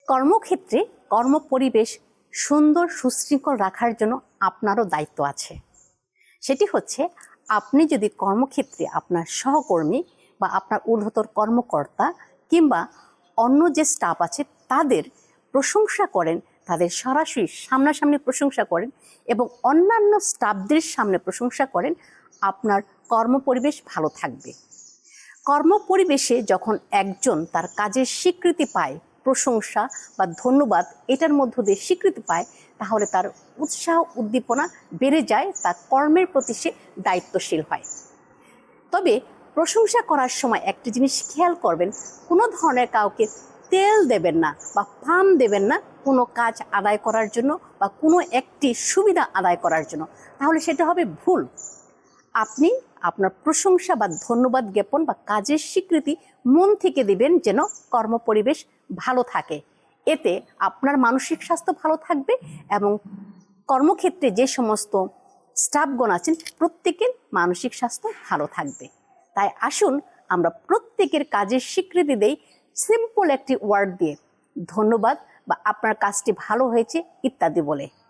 কর্মক্ষেত্রে কর্মপরিবেশ সুন্দর সুশৃঙ্খল রাখার জন্য আপনারও দায়িত্ব আছে। সেটি হচ্ছে, আপনি যদি কর্মক্ষেত্রে আপনার সহকর্মী বা আপনার ঊর্ধ্বতর কর্মকর্তা কিংবা অন্য যে স্টাফ আছে তাদের প্রশংসা করেন, তাদের সরাসরি সামনাসামনি প্রশংসা করেন এবং অন্যান্য স্টাফদের সামনে প্রশংসা করেন, আপনার কর্মপরিবেশ ভালো থাকবে। কর্মপরিবেশে যখন একজন তার কাজের স্বীকৃতি পায়, প্রশংসা বা ধন্যবাদ এটার মধ্য দিয়ে স্বীকৃতি পায়, তাহলে তার উৎসাহ উদ্দীপনা বেড়ে যায়, তার কর্মের প্রতি সে দায়িত্বশীল হয়। তবে প্রশংসা করার সময় একটি জিনিস খেয়াল করবেন, কোনো ধরনের কাউকে তেল দেবেন না বা ফার্ম দেবেন না কোনো কাজ আদায় করার জন্য বা কোনো একটি সুবিধা আদায় করার জন্য, তাহলে সেটা হবে ভুল। আপনি আপনার প্রশংসা বা ধন্যবাদ জ্ঞাপন বা কাজের স্বীকৃতি মন থেকে দিবেন, যেন কর্মপরিবেশ ভালো থাকে। এতে আপনার মানসিক স্বাস্থ্য ভালো থাকবে এবং কর্মক্ষেত্রে যে সমস্ত স্টাফগণ আছেন প্রত্যেকের মানসিক স্বাস্থ্য ভালো থাকবে। তাই আসুন আমরা প্রত্যেকের কাজের স্বীকৃতি দেই সিম্পল একটি ওয়ার্ড দিয়ে, ধন্যবাদ বা আপনার কাজটি ভালো হয়েছে ইত্যাদি বলে।